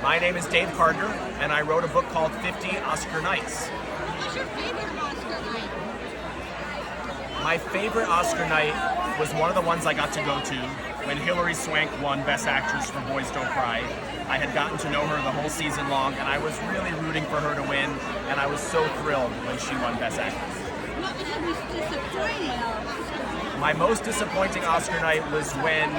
My name is Dave Carter, and I wrote a book called 50 Oscar Nights. What's your favorite Oscar night? My favorite Oscar night was one of the ones I got to go to when Hilary Swank won Best Actress for Boys Don't Cry. I had gotten to know her the whole season long, and I was really rooting for her to win, and I was so thrilled when she won Best Actress. What was your most disappointing Oscar night? My most disappointing Oscar night was when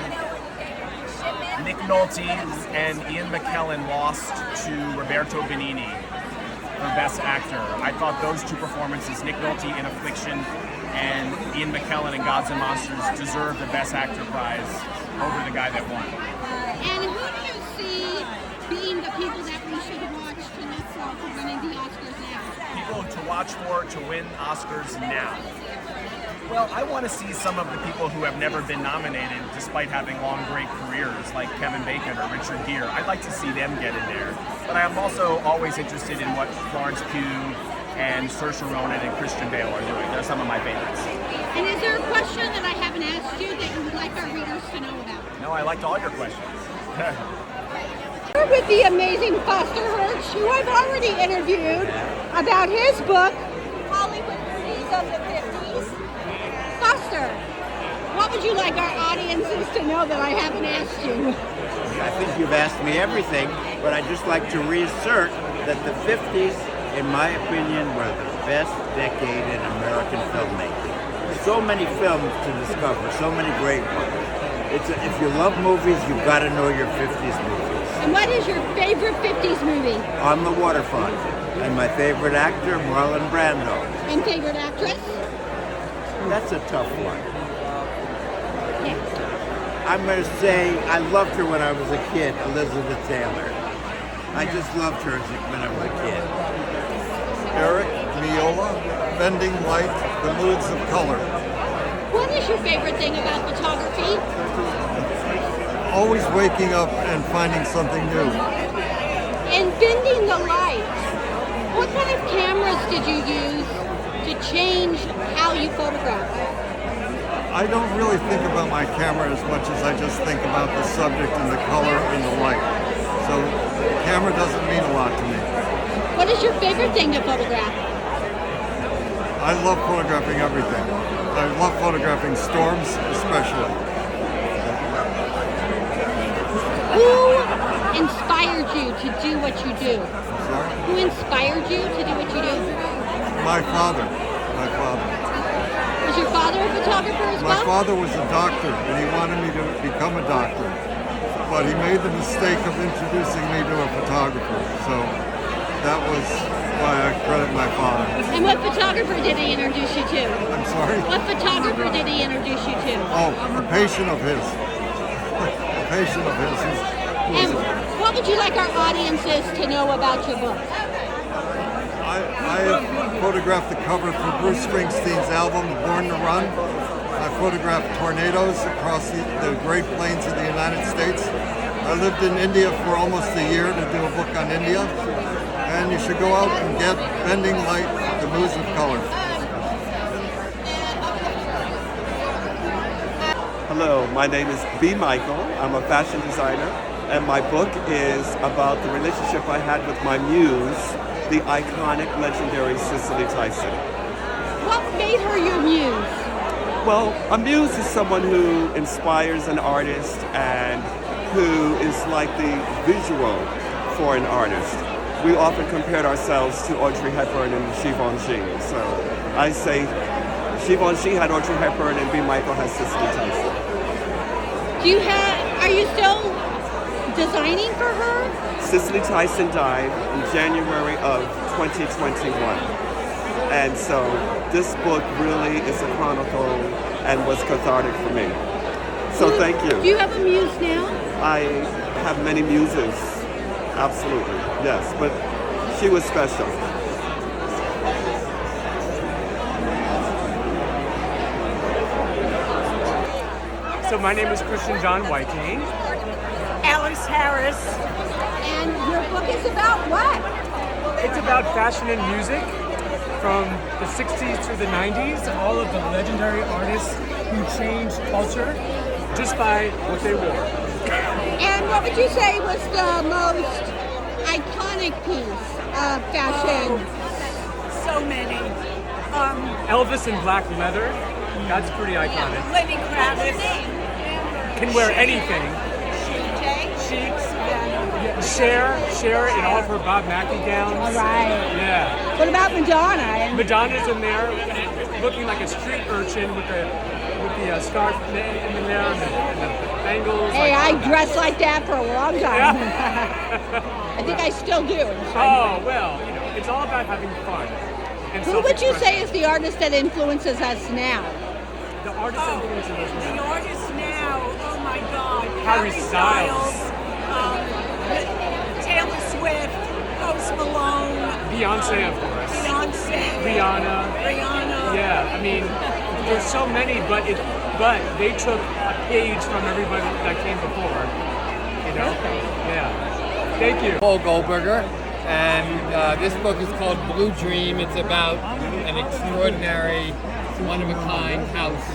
Nick Nolte and Ian McKellen lost to Roberto Benigni for Best Actor. I thought those two performances, Nick Nolte in Affliction and Ian McKellen in Gods and Monsters, deserved the Best Actor prize over the guy that won. And who do you see being the people that we should watch to look for winning the Oscars now? People to watch for to win Oscars now. Well, I want to see some of the people who have never been nominated despite having long, great careers, like Kevin Bacon or Richard Gere. I'd like to see them get in there. But I'm also always interested in what Florence Pugh and Saoirse Ronan and Christian Bale are doing. They're some of my favorites. And is there a question that I haven't asked you that you would like our readers to know about? No, I liked all your questions. We're with the amazing Foster Hirsch, who I've already interviewed about his book, Hollywood Movies of the 50s. Foster, what would you like our audiences to know that I haven't asked you? I think you've asked me everything, but I'd just like to reassert that the 50s, in my opinion, were the best decade in American filmmaking. So many films to discover, so many great ones. If you love movies, you've got to know your 50s movies. And what is your favorite 50s movie? On the Waterfront. And my favorite actor, Marlon Brando. And favorite actress? That's a tough one. I'm going to say I loved her when I was a kid, Elizabeth Taylor. I just loved her when I was a kid. Eric Miola, Bending Light, The Moods of Color. What is your favorite thing about photography? Always waking up and finding something new. And Bending the Light. What kind of cameras did you use to change how you photograph? I don't really think about my camera as much as I just think about the subject and the color and the light. So the camera doesn't mean a lot to me. What is your favorite thing to photograph? I love photographing everything. I love photographing storms especially. Who inspired you to do what you do? Sorry? Who inspired you to do what you do? My father. My father. Was your father a photographer as My well? father was a doctor and he wanted me to become a doctor. But he made the mistake of introducing me to a photographer. So that was why I credit my father. And what photographer did he introduce you to? I'm sorry? What photographer did he introduce you to? Oh, a patient of his. A patient of his. And what would you like our audiences to know about your book? I have photographed the cover for Bruce Springsteen's album, Born to Run. I photographed tornadoes across the Great Plains of the United States. I lived in India for almost a year to do a book on India. And you should go out and get Bending Light, The Moods of Color. Hello, my name is B. Michael. I'm a fashion designer, and my book is about the relationship I had with my muse, the iconic, legendary Cicely Tyson. What made her your muse? Well, a muse is someone who inspires an artist and who is like the visual for an artist. We often compared ourselves to Audrey Hepburn and Givenchy. So I say Givenchy had Audrey Hepburn and B. Michael has Cicely Tyson. Are you still designing for her? Cicely Tyson died in January of 2021. And so this book really is a chronicle and was cathartic for me. So thank you. Do you have a muse now? I have many muses, absolutely, yes, but she was special. So my name is Christian John Whiting. Alice Harris. And your book is about what? It's about fashion and music from the 60s through the 90s, all of the legendary artists who changed culture just by what they wore. And what would you say was the most iconic piece of fashion? So many. Elvis in black leather. That's pretty iconic. Lenny Kravitz. Can wear anything. Chic. Cher in all of her Bob Mackie gowns. All right. Yeah. What about Madonna? And Madonna's in there, looking like a street urchin with the scarf in there and the bangles. hey, like, I dressed like that for a long time. Yeah. I think I still do. Oh well, it's all about having fun. And Who would you self-expression. say is the artist that influences us now? The artist influences us The now? artists now, oh my God. Harry Styles. Taylor Swift, Post Malone, Beyonce, of course. Beyonce, Rihanna. Yeah, I mean, there's so many, but they took a page from everybody that came before. Yeah. Thank you. Paul Goldberger, and this book is called Blue Dream. It's about an extraordinary, one-of-a-kind house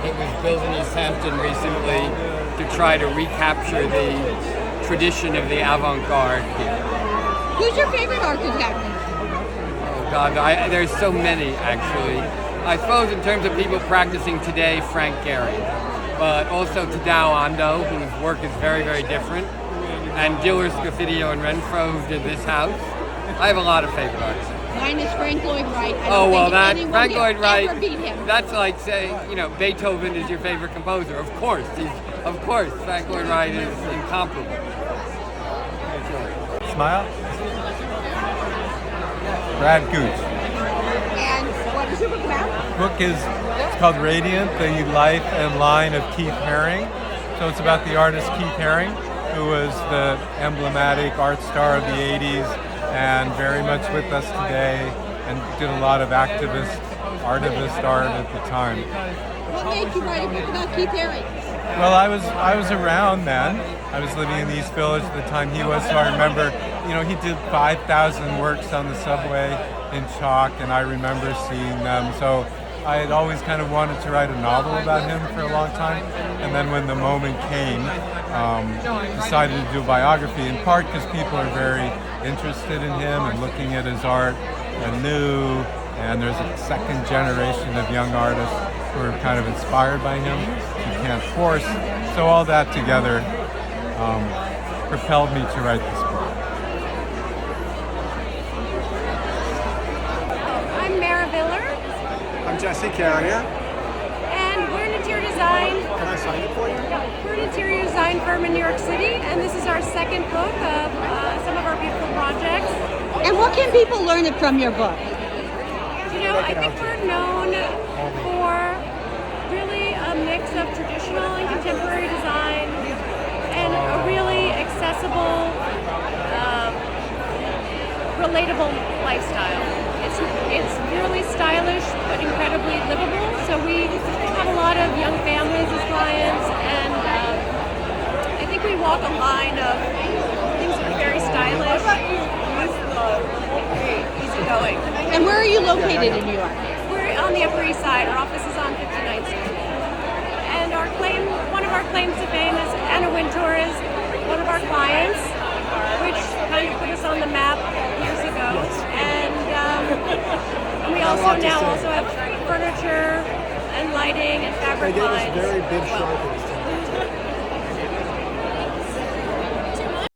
that was built in East Hampton recently to try to recapture the tradition of the avant-garde here. Who's your favorite architect? Oh God, there's so many actually. I suppose in terms of people practicing today, Frank Gehry, but also Tadao Ando, whose work is very, very different, and Gilbert Scofidio and Renfro, who did this house. I have a lot of favorite artists. Mine is Frank Lloyd Wright. I Oh don't well, think that anyone Frank can Lloyd Wright. ever beat him. That's like saying, Beethoven is your favorite composer. Of course, Frank Lloyd Wright is incomparable. Smile. Brad Gooch. And what is your book about? Book is called Radiant: The Life and Line of Keith Haring. So it's about the artist Keith Haring, who was the emblematic art star of the 80s and very much with us today, and did a lot of artivist art at the time. What made you write a book about Keith Haring? Well, I was around then. I was living in the East Village at the time he was, so I remember, he did 5,000 works on the subway in chalk, and I remember seeing them. So I had always kind of wanted to write a novel about him for a long time, and then when the moment came, decided to do a biography, in part because people are very interested in him and looking at his art anew, and there's a second generation of young artists who are kind of inspired by him. You can't force. So all that together propelled me to write this book. I'm Mara Viller, I'm Jesse Carrier. and we're an interior design. Can I sign it for you? We're an interior design firm in New York City, and this is our second book of some of our beautiful projects. And what can people learn from your book? I think we're known for really a mix of traditional and contemporary design, and a really accessible, relatable lifestyle. It's really stylish but incredibly livable. So we have a lot of young families as clients, and I think we walk a line of things that are very stylish, easygoing. And where are you located in New York? We're on the Upper East Side. Our office is on 59th Street. And one of our claims to fame is Anna Wintour is one of our clients, which kind of put us on the map years ago. And we also now have furniture and lighting and fabric lines. They gave us very big sharpies.